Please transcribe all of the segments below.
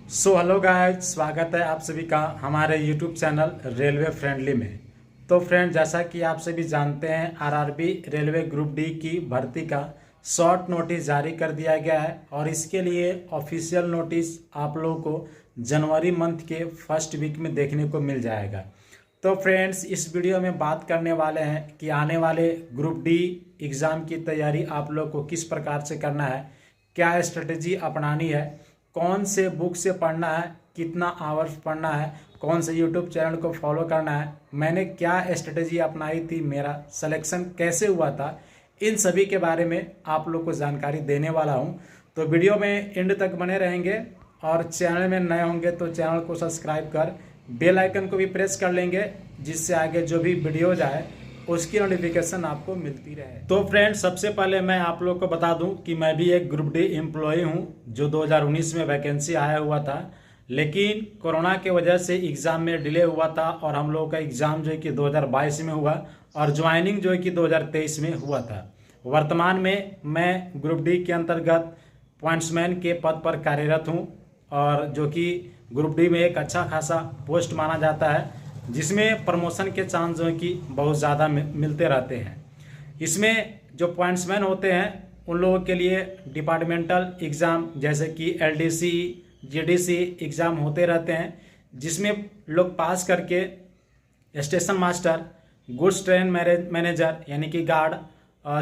Hello guys, स्वागत है आप सभी का हमारे यूट्यूब चैनल रेलवे फ्रेंडली में। तो फ्रेंड, जैसा कि आप सभी जानते हैं, आरआरबी रेलवे ग्रुप डी की भर्ती का शॉर्ट नोटिस जारी कर दिया गया है और इसके लिए ऑफिशियल नोटिस आप लोगों को जनवरी मंथ के फर्स्ट वीक में देखने को मिल जाएगा। तो फ्रेंड्स, इस वीडियो में बात करने वाले हैं कि आने वाले ग्रुप डी एग्ज़ाम की तैयारी आप लोग को किस प्रकार से करना है, क्या स्ट्रेटेजी अपनानी है, कौन से बुक से पढ़ना है, कितना आवर्स पढ़ना है, कौन से यूट्यूब चैनल को फॉलो करना है, मैंने क्या स्ट्रेटेजी अपनाई थी, मेरा सिलेक्शन कैसे हुआ था, इन सभी के बारे में आप लोग को जानकारी देने वाला हूं। तो वीडियो में एंड तक बने रहेंगे और चैनल में नए होंगे तो चैनल को सब्सक्राइब कर बेल आइकन को भी प्रेस कर लेंगे, जिससे आगे जो भी वीडियोज आए उसकी नोटिफिकेशन आपको मिलती रहे। तो फ्रेंड्स, सबसे पहले मैं आप लोग को बता दूं कि मैं भी एक ग्रुप डी एम्प्लॉय हूं जो 2019 में वैकेंसी आया हुआ था, लेकिन कोरोना के वजह से एग्ज़ाम में डिले हुआ था और हम लोगों का एग्ज़ाम जो है कि 2022 में हुआ और ज्वाइनिंग जो है कि 2023 में हुआ था। वर्तमान में मैं ग्रुप डी के अंतर्गत पॉइंट्समैन के पद पर कार्यरत हूँ और जो कि ग्रुप डी में एक अच्छा खासा पोस्ट माना जाता है, जिसमें प्रमोशन के चांस जो है कि बहुत ज़्यादा मिलते रहते हैं। इसमें जो पॉइंट्समैन होते हैं उन लोगों के लिए डिपार्टमेंटल एग्ज़ाम जैसे कि एलडीसी, जीडीसी एग्ज़ाम होते रहते हैं, जिसमें लोग पास करके station master, goods train manager यानी कि गार्ड,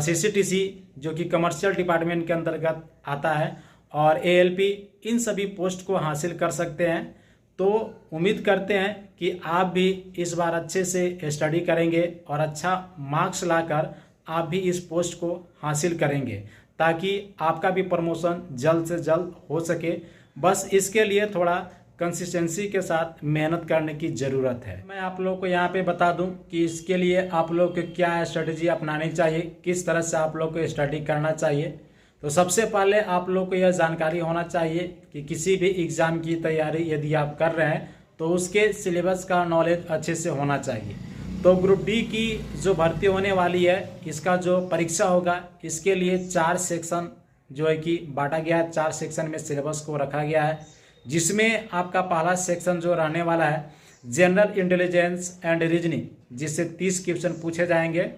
सीसीटीसी जो कि कमर्शियल डिपार्टमेंट के अंतर्गत आता है, और एएलपी, इन सभी पोस्ट को हासिल कर सकते हैं। तो उम्मीद करते हैं कि आप भी इस बार अच्छे से स्टडी करेंगे और अच्छा मार्क्स लाकर आप भी इस पोस्ट को हासिल करेंगे, ताकि आपका भी प्रमोशन जल्द से जल्द हो सके। बस इसके लिए थोड़ा कंसिस्टेंसी के साथ मेहनत करने की ज़रूरत है। मैं आप लोगों को यहाँ पे बता दूं कि इसके लिए आप लोग को क्या स्ट्रेटजी अपनानी चाहिए, किस तरह से आप लोग को स्टडी करना चाहिए। तो सबसे पहले आप लोग को यह जानकारी होना चाहिए कि किसी भी एग्ज़ाम की तैयारी यदि आप कर रहे हैं तो उसके सिलेबस का नॉलेज अच्छे से होना चाहिए। तो ग्रुप डी की जो भर्ती होने वाली है, इसका जो परीक्षा होगा, इसके लिए 4 सेक्शन जो है कि बांटा गया है। 4 सेक्शन में सिलेबस को रखा गया है, जिसमें आपका पहला सेक्शन जो रहने वाला है जनरल इंटेलिजेंस एंड रीजनिंग, जिससे 30 क्वेश्चन पूछे जाएंगे।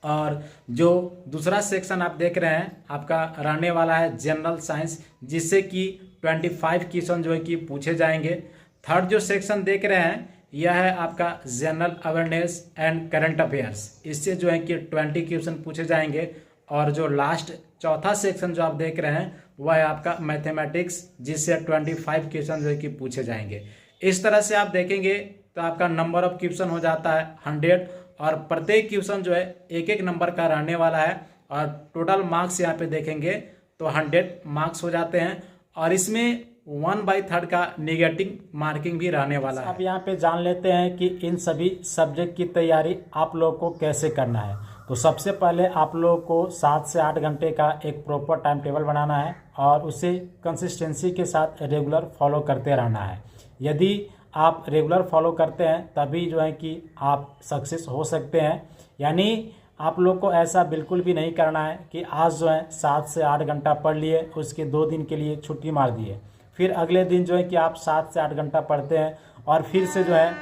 और जो दूसरा सेक्शन आप देख रहे हैं आपका रहने वाला है जनरल साइंस, जिससे कि 25 क्वेश्चन जो है कि पूछे जाएंगे। थर्ड जो सेक्शन देख रहे हैं यह है आपका general awareness and current affairs, इससे जो है कि 20 क्वेश्चन पूछे जाएंगे। और जो लास्ट चौथा सेक्शन जो आप देख रहे हैं वह है आपका मैथमेटिक्स, जिससे 25 क्वेश्चन जो है कि पूछे जाएंगे। इस तरह से आप देखेंगे तो आपका नंबर ऑफ क्वेश्चन हो जाता है 100 और प्रत्येक क्वेश्चन जो है एक एक नंबर का रहने वाला है और टोटल मार्क्स यहाँ पे देखेंगे तो 100 मार्क्स हो जाते हैं और इसमें 1/3 का नेगेटिव मार्किंग भी रहने वाला है। अब यहाँ पे जान लेते हैं कि इन सभी सब्जेक्ट की तैयारी आप लोग को कैसे करना है। तो सबसे पहले आप लोग को 7 से 8 घंटे का एक प्रॉपर टाइम टेबल बनाना है और उसे कंसिस्टेंसी के साथ रेगुलर फॉलो करते रहना है। यदि आप रेगुलर फॉलो करते हैं तभी जो है कि आप सक्सेस हो सकते हैं। यानी आप लोग को ऐसा बिल्कुल भी नहीं करना है कि आज जो है 7 से 8 घंटा पढ़ लिए, उसके 2 दिन के लिए छुट्टी मार दिए, फिर अगले दिन जो है कि आप 7 से 8 घंटा पढ़ते हैं और फिर से जो है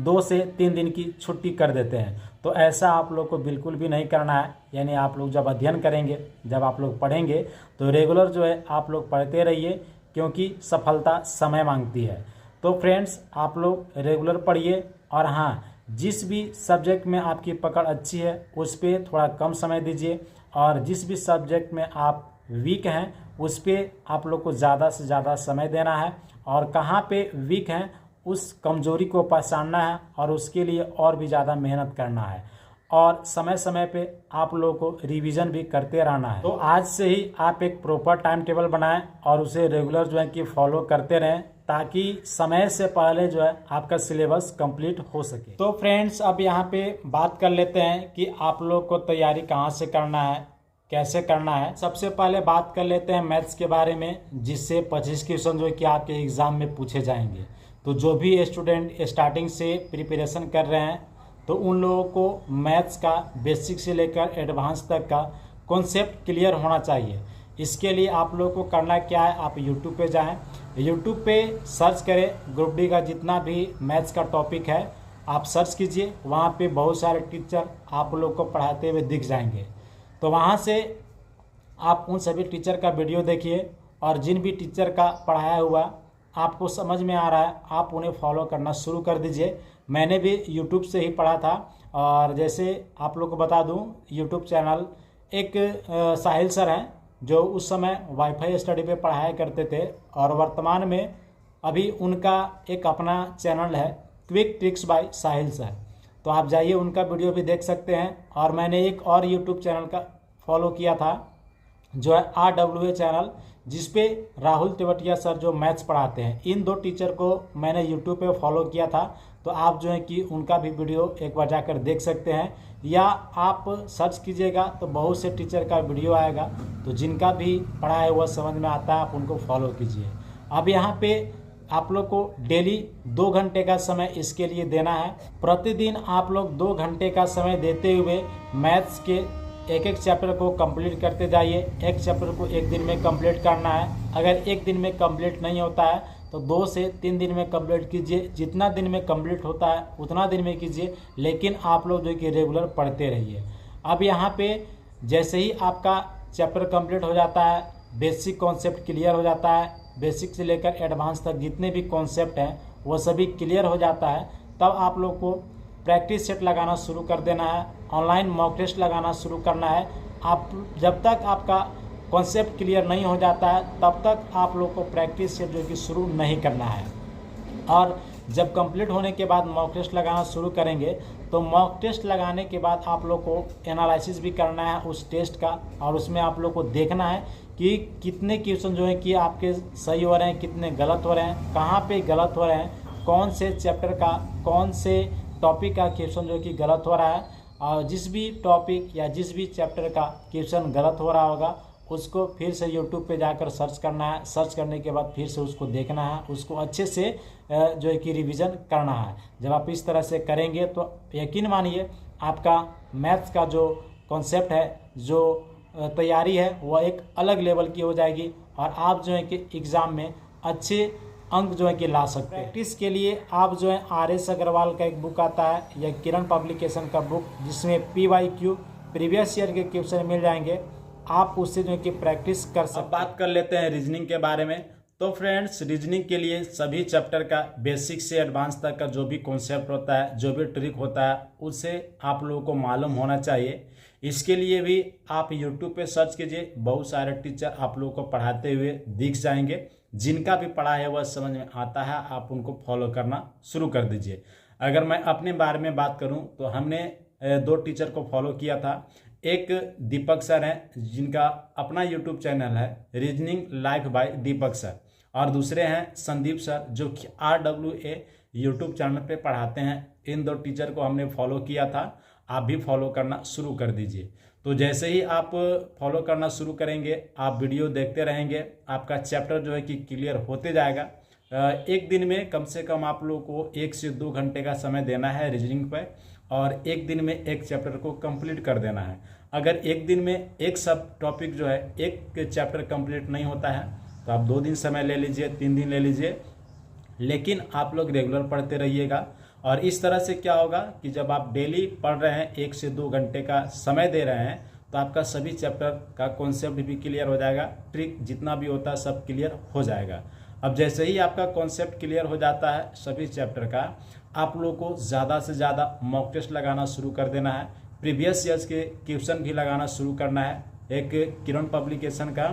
2 से 3 दिन की छुट्टी कर देते हैं। तो ऐसा आप लोग को बिल्कुल भी नहीं करना है। यानी आप लोग जब अध्ययन करेंगे, जब आप लोग पढ़ेंगे तो रेगुलर जो है आप लोग पढ़ते रहिए, क्योंकि सफलता समय मांगती है। तो फ्रेंड्स, आप लोग रेगुलर पढ़िए और हाँ, जिस भी सब्जेक्ट में आपकी पकड़ अच्छी है उस पर थोड़ा कम समय दीजिए और जिस भी सब्जेक्ट में आप वीक हैं उस पर आप लोग को ज़्यादा से ज़्यादा समय देना है और कहाँ पे वीक हैं उस कमजोरी को पहचानना है और उसके लिए और भी ज़्यादा मेहनत करना है और समय समय पे आप लोगों को रिवीजन भी करते रहना है। तो आज से ही आप एक प्रॉपर टाइम टेबल बनाएं और उसे रेगुलर जो है कि फॉलो करते रहें, ताकि समय से पहले जो है आपका सिलेबस कंप्लीट हो सके। तो फ्रेंड्स, अब यहाँ पे बात कर लेते हैं कि आप लोग को तैयारी कहाँ से करना है, कैसे करना है। सबसे पहले बात कर लेते हैं मैथ्स के बारे में, जिससे 25 क्वेश्चन जो है कि आपके एग्ज़ाम में पूछे जाएंगे। तो जो भी स्टूडेंट स्टार्टिंग से प्रिपरेशन कर रहे हैं तो उन लोगों को मैथ्स का बेसिक से लेकर एडवांस तक का कॉन्सेप्ट क्लियर होना चाहिए। इसके लिए आप लोगों को करना क्या है, आप यूट्यूब पे जाएं, यूट्यूब पे सर्च करें ग्रुप डी का जितना भी मैथ्स का टॉपिक है आप सर्च कीजिए, वहाँ पे बहुत सारे टीचर आप लोग को पढ़ाते हुए दिख जाएंगे। तो वहाँ से आप उन सभी टीचर का वीडियो देखिए और जिन भी टीचर का पढ़ाया हुआ आपको समझ में आ रहा है आप उन्हें फॉलो करना शुरू कर दीजिए। मैंने भी यूट्यूब से ही पढ़ा था और जैसे आप लोग को बता दूं यूट्यूब चैनल एक साहिल सर हैं जो उस समय वाईफाई स्टडी पे पढ़ाया करते थे और वर्तमान में अभी उनका एक अपना चैनल है क्विक ट्रिक्स बाय साहिल सर। तो आप जाइए उनका वीडियो भी देख सकते हैं। और मैंने एक और यूट्यूब चैनल का फॉलो किया था जो है RWA चैनल, जिसपे राहुल तेवतिया सर जो मैथ्स पढ़ाते हैं, इन दो टीचर को मैंने यूट्यूब पे फॉलो किया था। तो आप जो है कि उनका भी वीडियो एक बार जाकर देख सकते हैं या आप सर्च कीजिएगा तो बहुत से टीचर का वीडियो आएगा। तो जिनका भी पढ़ाया हुआ समझ में आता है आप उनको फॉलो कीजिए। अब यहाँ पे आप लोग को डेली 2 घंटे का समय इसके लिए देना है। प्रतिदिन आप लोग 2 घंटे का समय देते हुए मैथ्स के एक एक चैप्टर को कंप्लीट करते जाइए। एक चैप्टर को एक दिन में कंप्लीट करना है। अगर एक दिन में कंप्लीट नहीं होता है तो 2 से 3 दिन में कंप्लीट कीजिए। जितना दिन में कंप्लीट होता है उतना दिन में कीजिए, लेकिन आप लोग जो कि रेगुलर पढ़ते रहिए। अब यहाँ पे जैसे ही आपका चैप्टर कंप्लीट हो जाता है, बेसिक कॉन्सेप्ट क्लियर हो जाता है, बेसिक से लेकर एडवांस तक जितने भी कॉन्सेप्ट हैं वो सभी क्लियर हो जाता है, तब आप लोग को प्रैक्टिस सेट लगाना शुरू कर देना है। ऑनलाइन मॉक टेस्ट लगाना शुरू करना है। आप जब तक आपका कॉन्सेप्ट क्लियर नहीं हो जाता है तब तक आप लोग को प्रैक्टिस सेट जो कि शुरू नहीं करना है। और जब कंप्लीट होने के बाद मॉक टेस्ट लगाना शुरू करेंगे तो मॉक टेस्ट लगाने के बाद आप लोग को एनालिसिस भी करना है उस टेस्ट का, और उसमें आप लोग को देखना है कि कितने क्वेश्चन जो है कि आपके सही हो रहे हैं, कितने गलत हो रहे हैं, कहाँ पे गलत हो रहे हैं, कौन से चैप्टर का कौन से टॉपिक का क्वेश्चन जो कि गलत हो रहा है। और जिस भी टॉपिक या जिस भी चैप्टर का क्वेश्चन गलत हो रहा होगा उसको फिर से यूट्यूब पे जाकर सर्च करना है। सर्च करने के बाद फिर से उसको देखना है, उसको अच्छे से जो है कि रिवीजन करना है। जब आप इस तरह से करेंगे तो यकीन मानिए आपका मैथ्स का जो कॉन्सेप्ट है, जो तैयारी है, वह एक अलग लेवल की हो जाएगी और आप जो है कि एग्ज़ाम में अच्छे अंक जो है कि ला सकते हैं। प्रैक्टिस के लिए आप जो है RS अग्रवाल का एक बुक आता है या किरण पब्लिकेशन का बुक, जिसमें PYQ प्रीवियस ईयर के क्वेश्चन मिल जाएंगे, आप उससे जो है कि प्रैक्टिस कर सकते हैं। बात कर लेते हैं रीजनिंग के बारे में। तो फ्रेंड्स, रीजनिंग के लिए सभी चैप्टर का बेसिक से एडवांस तक का जो भी कॉन्सेप्ट होता है, जो भी ट्रिक होता है, उसे आप लोगों को मालूम होना चाहिए। इसके लिए भी आप यूट्यूब पे सर्च कीजिए, बहुत सारे टीचर आप लोगों को पढ़ाते हुए दिख जाएंगे। जिनका भी पढ़ा है वह समझ में आता है, आप उनको फॉलो करना शुरू कर दीजिए। अगर मैं अपने बारे में बात करूं तो हमने 2 टीचर को फॉलो किया था। एक दीपक सर हैं जिनका अपना यूट्यूब चैनल है reasoning life by Deepak sir, और दूसरे हैं संदीप सर जो कि RWA यूट्यूब चैनल पे पढ़ाते हैं। इन 2 टीचर को हमने फॉलो किया था, आप भी फॉलो करना शुरू कर दीजिए। तो जैसे ही आप फॉलो करना शुरू करेंगे, आप वीडियो देखते रहेंगे, आपका चैप्टर जो है कि क्लियर होते जाएगा। एक दिन में कम से कम आप लोगों को 1 से 2 घंटे का समय देना है रीजनिंग पर, और एक दिन में एक चैप्टर को कंप्लीट कर देना है। अगर एक दिन में एक सब टॉपिक जो है एक चैप्टर कंप्लीट नहीं होता है तो आप 2 दिन समय ले लीजिए, 3 दिन ले लीजिए, लेकिन आप लोग रेगुलर पढ़ते रहिएगा। और इस तरह से क्या होगा कि जब आप डेली पढ़ रहे हैं, 1 से 2 घंटे का समय दे रहे हैं, तो आपका सभी चैप्टर का कॉन्सेप्ट भी क्लियर हो जाएगा, ट्रिक जितना भी होता है सब क्लियर हो जाएगा। अब जैसे ही आपका कॉन्सेप्ट क्लियर हो जाता है सभी चैप्टर का, आप लोगों को ज़्यादा से ज़्यादा मॉक टेस्ट लगाना शुरू कर देना है। प्रीवियस ईयर्स के क्वेश्चन भी लगाना शुरू करना है। एक किरण पब्लिकेशन का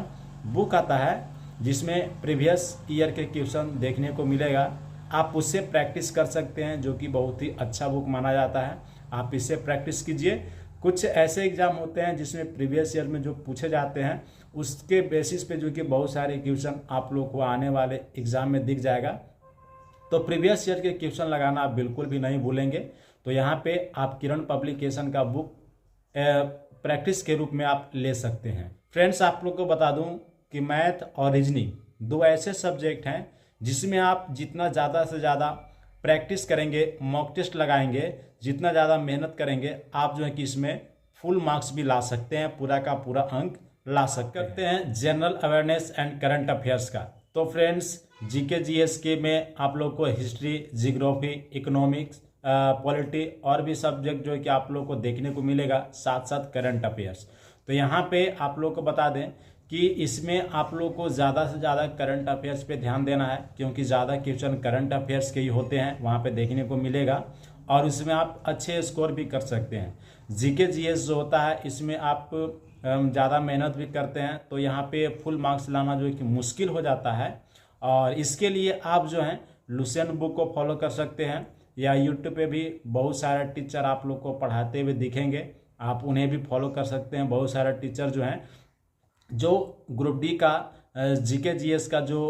बुक आता है जिसमें प्रीवियस ईयर के क्वेश्चन देखने को मिलेगा, आप उससे प्रैक्टिस कर सकते हैं, जो कि बहुत ही अच्छा बुक माना जाता है। आप इससे प्रैक्टिस कीजिए। कुछ ऐसे एग्जाम होते हैं जिसमें प्रीवियस ईयर में जो पूछे जाते हैं उसके बेसिस पे जो कि बहुत सारे क्वेश्चन आप लोग को आने वाले एग्जाम में दिख जाएगा। तो प्रीवियस ईयर के क्वेश्चन लगाना आप बिल्कुल भी नहीं भूलेंगे। तो यहाँ पे आप किरण पब्लिकेशन का बुक प्रैक्टिस के रूप में आप ले सकते हैं। फ्रेंड्स, आप लोग को बता दूं कि मैथ और रीजनिंग 2 ऐसे सब्जेक्ट हैं जिसमें आप जितना ज़्यादा से ज़्यादा प्रैक्टिस करेंगे, मॉक टेस्ट लगाएंगे, जितना ज़्यादा मेहनत करेंगे, आप जो है कि इसमें फुल मार्क्स भी ला सकते हैं, पूरा का पूरा अंक ला सकते हैं। General awareness and current affairs का। तो फ्रेंड्स, जीके जीएस के में आप लोग को हिस्ट्री, जियोग्राफी, इकोनॉमिक्स, पॉलिटी और भी सब्जेक्ट जो है कि आप लोग को देखने को मिलेगा, साथ साथ करंट अफेयर्स। तो यहाँ पे आप लोग को बता दें कि इसमें आप लोग को ज़्यादा से ज़्यादा करंट अफेयर्स पे ध्यान देना है, क्योंकि ज़्यादा क्वेश्चन करंट अफेयर्स के ही होते हैं, वहाँ पे देखने को मिलेगा और इसमें आप अच्छे स्कोर भी कर सकते हैं। जीके जीएस जो होता है इसमें आप ज़्यादा मेहनत भी करते हैं तो यहाँ पे फुल मार्क्स लाना जो है कि मुश्किल हो जाता है, और इसके लिए आप जो हैं लुसेंट बुक को फॉलो कर सकते हैं, या यूट्यूब पे भी बहुत सारे टीचर आप लोग को पढ़ाते हुए दिखेंगे, आप उन्हें भी फॉलो कर सकते हैं। बहुत सारे टीचर जो हैं जो ग्रुप डी का जीके जीएस का जो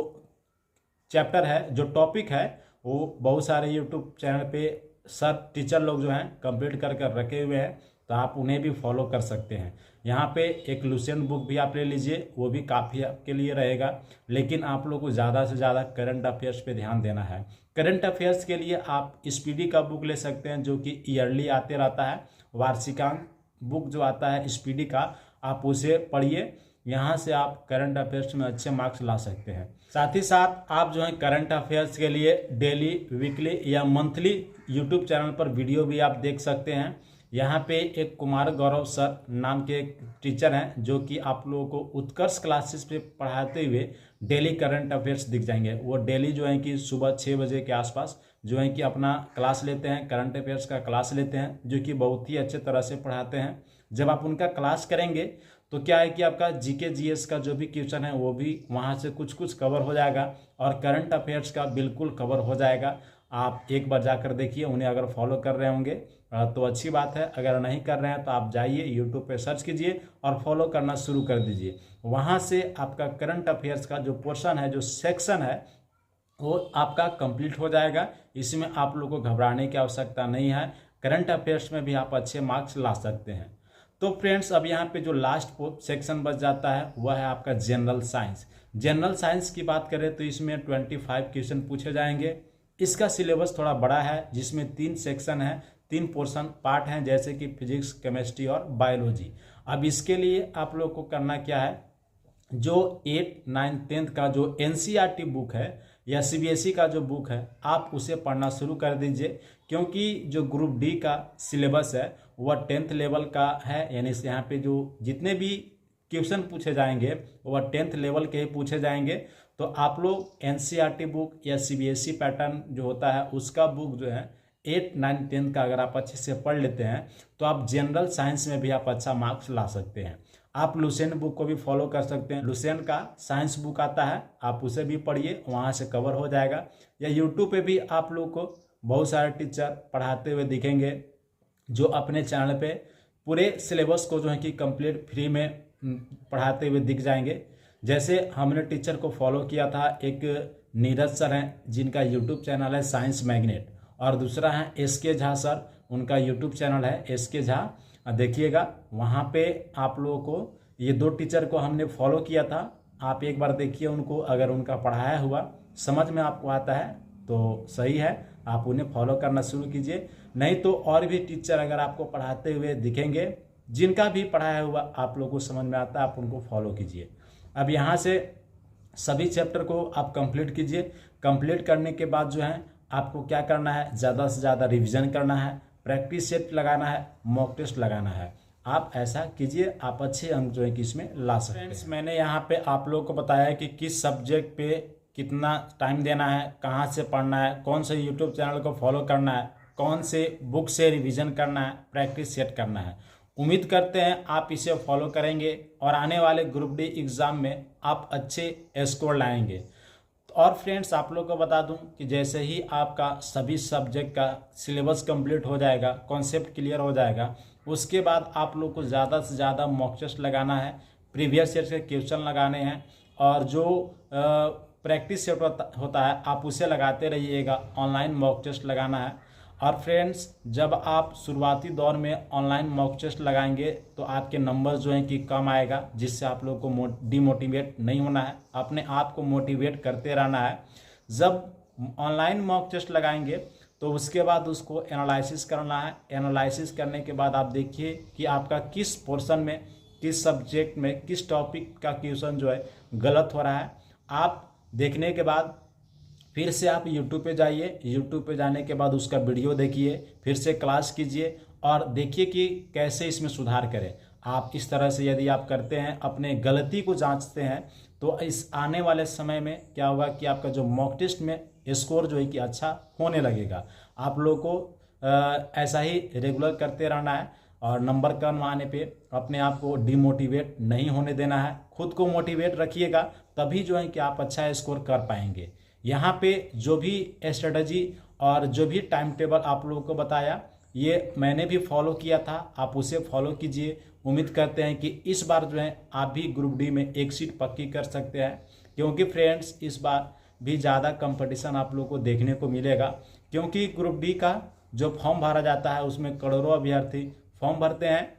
चैप्टर है, जो टॉपिक है, वो बहुत सारे यूट्यूब चैनल पे सर टीचर लोग जो हैं कंप्लीट कर कर रखे हुए हैं, तो आप उन्हें भी फॉलो कर सकते हैं। यहाँ पे एक लुसेंट बुक भी आप ले लीजिए, वो भी काफ़ी आपके लिए रहेगा, लेकिन आप लोग को ज़्यादा से ज़्यादा करंट अफेयर्स पे ध्यान देना है। करंट अफेयर्स के लिए आप स्पीडी का बुक ले सकते हैं, जो कि ईयरली आते रहता है, वार्षिकांक बुक जो आता है स्पीडी का, आप उसे पढ़िए। यहाँ से आप करंट अफेयर्स में अच्छे मार्क्स ला सकते हैं। साथ ही साथ आप जो है करंट अफेयर्स के लिए डेली, वीकली या मंथली यूट्यूब चैनल पर वीडियो भी आप देख सकते हैं। यहाँ पे एक कुमार गौरव सर नाम के एक टीचर हैं, जो कि आप लोगों को उत्कर्ष क्लासेस पे पढ़ाते हुए डेली करंट अफेयर्स दिख जाएंगे। वो डेली जो है कि सुबह 6 बजे के आसपास जो है कि अपना क्लास लेते हैं, करंट अफेयर्स का क्लास लेते हैं, जो कि बहुत ही अच्छे तरह से पढ़ाते हैं। जब आप उनका क्लास करेंगे तो क्या है कि आपका जीके जीएस का जो भी क्वेश्चन है वो भी वहाँ से कुछ कुछ कवर हो जाएगा, और करंट अफेयर्स का बिल्कुल कवर हो जाएगा। आप एक बार जाकर देखिए, उन्हें अगर फॉलो कर रहे होंगे तो अच्छी बात है, अगर नहीं कर रहे हैं तो आप जाइए यूट्यूब पे सर्च कीजिए और फॉलो करना शुरू कर दीजिए। वहाँ से आपका करंट अफेयर्स का जो पोर्शन है, जो सेक्शन है, वो आपका कंप्लीट हो जाएगा। इसमें आप लोग को घबराने की आवश्यकता नहीं है, करंट अफेयर्स में भी आप अच्छे मार्क्स ला सकते हैं। तो फ्रेंड्स, अब यहाँ पे जो लास्ट सेक्शन बच जाता है वह है आपका जनरल साइंस। जनरल साइंस की बात करें तो इसमें 25 क्वेश्चन पूछे जाएंगे। इसका सिलेबस थोड़ा बड़ा है, जिसमें 3 सेक्शन है, 3 पोर्शन पार्ट हैं, जैसे कि फिजिक्स, केमिस्ट्री और बायोलॉजी। अब इसके लिए आप लोग को करना क्या है, जो 8, 9, 10 का जो एनसीईआरटी बुक है या सीबीएसई का जो बुक है, आप उसे पढ़ना शुरू कर दीजिए, क्योंकि जो ग्रुप डी का सिलेबस है वह 10th लेवल का है। यानी यहाँ पे जो जितने भी क्वेश्चन पूछे जाएंगे वह 10th लेवल के ही पूछे जाएंगे। तो आप लोग एनसीईआरटी बुक या सीबीएसई पैटर्न जो होता है उसका बुक जो है 8, 9, 10 का अगर आप अच्छे से पढ़ लेते हैं तो आप जनरल साइंस में भी आप अच्छा मार्क्स ला सकते हैं। आप लुसेंट बुक को भी फॉलो कर सकते हैं, लुसेंट का साइंस बुक आता है, आप उसे भी पढ़िए, वहाँ से कवर हो जाएगा। या यूट्यूब पे भी आप लोग को बहुत सारे टीचर पढ़ाते हुए दिखेंगे, जो अपने चैनल पे पूरे सिलेबस को जो है कि कंप्लीट फ्री में पढ़ाते हुए दिख जाएंगे। जैसे हमने टीचर को फॉलो किया था, एक नीरज सर हैं जिनका यूट्यूब चैनल है साइंस मैग्नेट, और दूसरा है एसके झा सर, उनका यूट्यूब चैनल है एसके झा, देखिएगा। वहाँ पे आप लोगों को ये 2 टीचर को हमने फॉलो किया था, आप एक बार देखिए उनको, अगर उनका पढ़ाया हुआ समझ में आपको आता है तो सही है, आप उन्हें फॉलो करना शुरू कीजिए। नहीं तो और भी टीचर अगर आपको पढ़ाते हुए दिखेंगे, जिनका भी पढ़ाया हुआ आप लोगों को समझ में आता है, आप उनको फॉलो कीजिए। अब यहाँ से सभी चैप्टर को आप कंप्लीट कीजिए। कंप्लीट करने के बाद जो है आपको क्या करना है, ज़्यादा से ज़्यादा रिवीजन करना है, प्रैक्टिस सेट लगाना है, मॉक टेस्ट लगाना है। आप ऐसा कीजिए, आप अच्छे अंक जो है कि इसमें ला सकते हैं। फ्रेंड्स, मैंने यहाँ पे आप लोगों को बताया कि किस सब्जेक्ट पे कितना टाइम देना है, कहाँ से पढ़ना है, कौन से यूट्यूब चैनल को फॉलो करना है, कौन से बुक से रिवीजन करना है, प्रैक्टिस सेट करना है। उम्मीद करते हैं आप इसे फॉलो करेंगे और आने वाले ग्रुप डी एग्ज़ाम में आप अच्छे स्कोर लाएंगे। और फ्रेंड्स, आप लोग को बता दूं कि जैसे ही आपका सभी सब्जेक्ट का सिलेबस कंप्लीट हो जाएगा, कॉन्सेप्ट क्लियर हो जाएगा, उसके बाद आप लोग को ज़्यादा से ज़्यादा मॉक टेस्ट लगाना है, प्रीवियस ईयर के क्वेश्चन लगाने हैं, और जो प्रैक्टिस सेट होता है आप उसे लगाते रहिएगा। ऑनलाइन मॉक टेस्ट लगाना है। और फ्रेंड्स, जब आप शुरुआती दौर में ऑनलाइन मॉक टेस्ट लगाएंगे तो आपके नंबर जो हैं कि कम आएगा, जिससे आप लोग को डिमोटिवेट नहीं होना है, अपने आप को मोटिवेट करते रहना है। जब ऑनलाइन मॉक टेस्ट लगाएंगे तो उसके बाद उसको एनालिसिस करना है। एनालिसिस करने के बाद आप देखिए कि आपका किस पोर्शन में, किस सब्जेक्ट में, किस टॉपिक का क्वेश्चन जो है गलत हो रहा है। आप देखने के बाद फिर से आप यूट्यूब पे जाइए, यूट्यूब पे जाने के बाद उसका वीडियो देखिए, फिर से क्लास कीजिए और देखिए कि कैसे इसमें सुधार करें। आप इस तरह से यदि आप करते हैं, अपने गलती को जांचते हैं, तो इस आने वाले समय में क्या होगा कि आपका जो मॉक टेस्ट में स्कोर जो है कि अच्छा होने लगेगा। आप लोगों को ऐसा ही रेगुलर करते रहना है और नंबर कम आने पे अपने आप को डिमोटिवेट नहीं होने देना है, खुद को मोटिवेट रखिएगा, तभी जो है कि आप अच्छा स्कोर कर पाएंगे। यहाँ पे जो भी स्ट्रेटजी और जो भी टाइम टेबल आप लोगों को बताया, ये मैंने भी फॉलो किया था, आप उसे फॉलो कीजिए। उम्मीद करते हैं कि इस बार जो है आप भी ग्रुप डी में एक सीट पक्की कर सकते हैं, क्योंकि फ्रेंड्स इस बार भी ज़्यादा कंपटीशन आप लोगों को देखने को मिलेगा, क्योंकि ग्रुप डी का जो फॉर्म भरा जाता है उसमें करोड़ों अभ्यर्थी फॉर्म भरते हैं,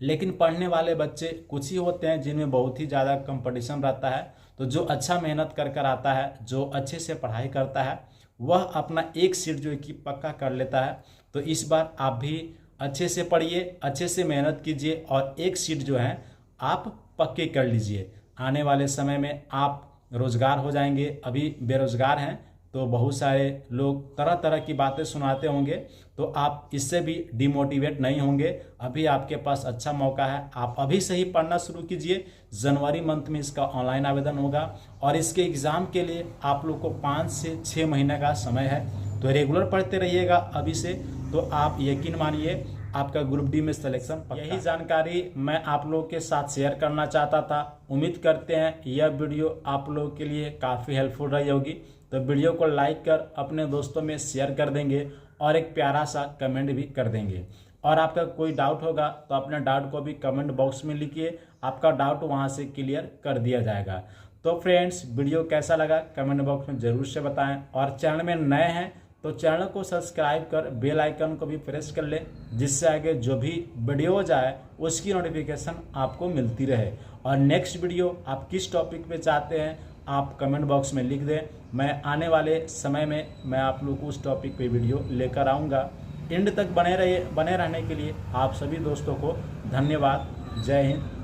लेकिन पढ़ने वाले बच्चे कुछ ही होते हैं जिनमें बहुत ही ज़्यादा कंपटीशन रहता है। तो जो अच्छा मेहनत कर कर आता है, जो अच्छे से पढ़ाई करता है, वह अपना एक सीट जो है कि पक्का कर लेता है। तो इस बार आप भी अच्छे से पढ़िए, अच्छे से मेहनत कीजिए और एक सीट जो है आप पक्के कर लीजिए। आने वाले समय में आप रोजगार हो जाएंगे। अभी बेरोजगार हैं तो बहुत सारे लोग तरह तरह की बातें सुनाते होंगे, तो आप इससे भी डिमोटिवेट नहीं होंगे। अभी आपके पास अच्छा मौका है, आप अभी से ही पढ़ना शुरू कीजिए। जनवरी मंथ में इसका ऑनलाइन आवेदन होगा और इसके एग्ज़ाम के लिए आप लोग को 5 से 6 महीने का समय है। तो रेगुलर पढ़ते रहिएगा अभी से, तो आप यकीन मानिए आपका ग्रुप डी में सिलेक्शन। यही जानकारी मैं आप लोगों के साथ शेयर करना चाहता था। उम्मीद करते हैं यह वीडियो आप लोगों के लिए काफ़ी हेल्पफुल रही होगी। तो वीडियो को लाइक कर अपने दोस्तों में शेयर कर देंगे और एक प्यारा सा कमेंट भी कर देंगे। और आपका कोई डाउट होगा तो अपने डाउट को भी कमेंट बॉक्स में लिखिए, आपका डाउट वहां से क्लियर कर दिया जाएगा। तो फ्रेंड्स, वीडियो कैसा लगा कमेंट बॉक्स में ज़रूर से बताएं, और चैनल में नए हैं तो चैनल को सब्सक्राइब कर बेल आइकन को भी प्रेस कर लें, जिससे आगे जो भी वीडियो जाए उसकी नोटिफिकेशन आपको मिलती रहे। और नेक्स्ट वीडियो आप किस टॉपिक पे चाहते हैं आप कमेंट बॉक्स में लिख दें, मैं आने वाले समय में मैं आप लोग को उस टॉपिक पे वीडियो लेकर आऊँगा। एंड तक बने रहने के लिए आप सभी दोस्तों को धन्यवाद। जय हिंद।